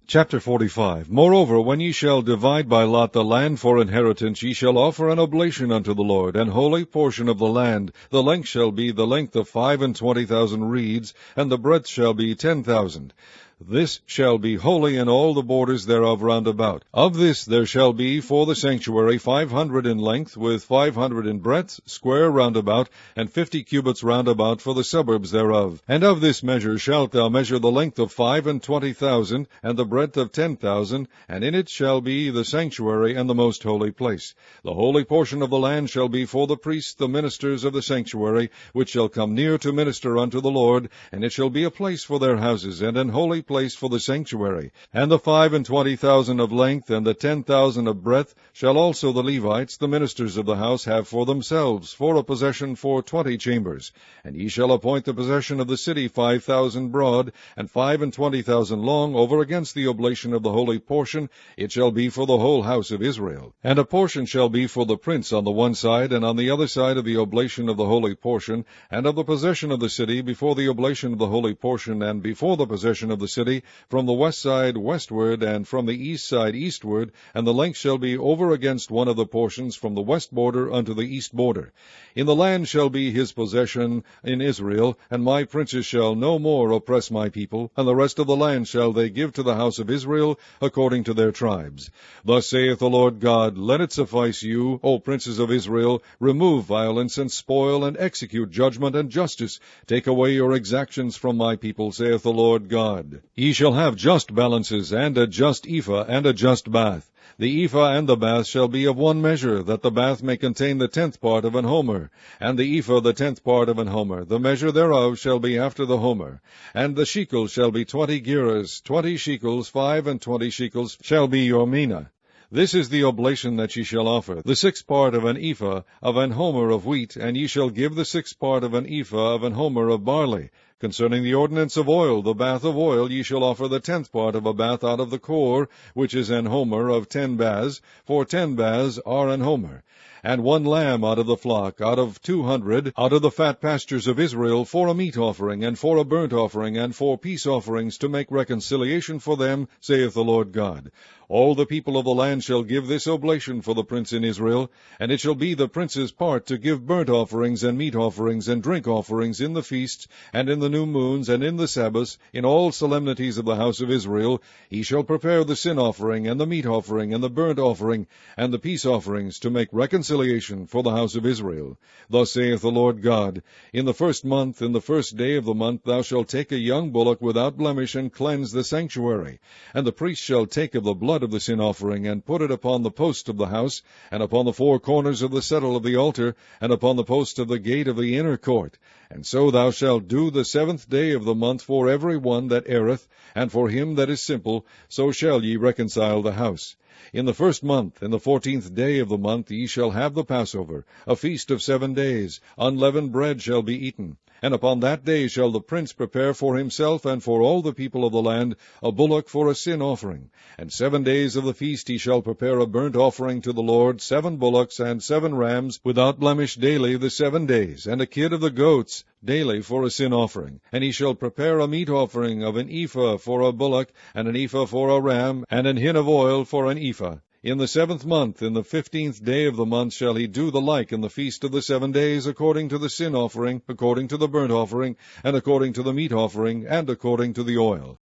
Chapter 45. Moreover, when ye shall divide by lot the land for inheritance, ye shall offer an oblation unto the Lord, an holy portion of the land. The length shall be the length of 25,000 reeds, and the breadth shall be 10,000. This shall be holy in all the borders thereof round about. Of this there shall be for the sanctuary 500 in length, with 500 in breadth, square round about, and 50 cubits round about for the suburbs thereof. And of this measure shalt thou measure the length of 25,000, and the breadth of 10,000, and in it shall be the sanctuary and the most holy place. The holy portion of the land shall be for the priests, the ministers of the sanctuary, which shall come near to minister unto the Lord, and it shall be a place for their houses, and an holy place for the sanctuary. And the 25,000 of length, and the 10,000 of breadth, shall also the Levites, the ministers of the house, have for themselves, for a possession for 20 chambers. And ye shall appoint the possession of the city 5,000 broad, and 25,000 long, over against the oblation of the holy portion. It shall be for the whole house of Israel. And a portion shall be for the prince on the one side, and on the other side of the oblation of the holy portion, and of the possession of the city, before the oblation of the holy portion, and before the possession of the city, from the west side westward, and from the east side eastward, and the length shall be over against one of the portions, from the west border unto the east border. In the land shall be his possession in Israel, and my princes shall no more oppress my people, and the rest of the land shall they give to the house of Israel, according to their tribes. Thus saith the Lord God, Let it suffice you, O princes of Israel, remove violence and spoil, and execute judgment and justice. Take away your exactions from my people, saith the Lord God. Ye shall have just balances, and a just ephah, and a just bath. The ephah and the bath shall be of one measure, that the bath may contain the 10th part of an homer, and the ephah the 10th part of an homer. The measure thereof shall be after the homer. And the shekel shall be 20 gerahs, 20 shekels, 25 shekels shall be your mina. This is the oblation that ye shall offer, the 6th part of an ephah of an homer of wheat, and ye shall give the 6th part of an ephah of an homer of barley. Concerning the ordinance of oil, the bath of oil, ye shall offer the 10th part of a bath out of the core, which is an homer of 10 baths, for 10 baths are an homer. And 1 lamb out of the flock, out of 200, out of the fat pastures of Israel, for a meat offering, and for a burnt offering, and for peace offerings, to make reconciliation for them, saith the Lord God. All the people of the land shall give this oblation for the prince in Israel, and it shall be the prince's part to give burnt offerings, and meat offerings, and drink offerings in the feasts, and in the new moons, and in the Sabbaths, in all solemnities of the house of Israel. He shall prepare the sin offering, and the meat offering, and the burnt offering, and the peace offerings, to make reconciliation for the house of Israel. Thus saith the Lord God, In the first month, in the first day of the month, thou shalt take a young bullock without blemish, and cleanse the sanctuary. And the priest shall take of the blood of the sin offering, and put it upon the post of the house, and upon the 4 corners of the settle of the altar, and upon the post of the gate of the inner court. And so thou shalt do the 7th day of the month for every one that erreth, and for him that is simple, so shall ye reconcile the house. In the first month, in the 14th day of the month, ye shall have the Passover, a feast of 7 days. Unleavened bread shall be eaten. And upon that day shall the prince prepare for himself and for all the people of the land a bullock for a sin offering. And 7 days of the feast he shall prepare a burnt offering to the Lord, 7 bullocks and 7 rams, without blemish daily the 7 days, and a kid of the goats daily for a sin offering. And he shall prepare a meat offering of an ephah for a bullock, and an ephah for a ram, and an hin of oil for an ephah. In the 7th month, in the 15th day of the month, shall he do the like in the feast of the 7 days, according to the sin offering, according to the burnt offering, and according to the meat offering, and according to the oil.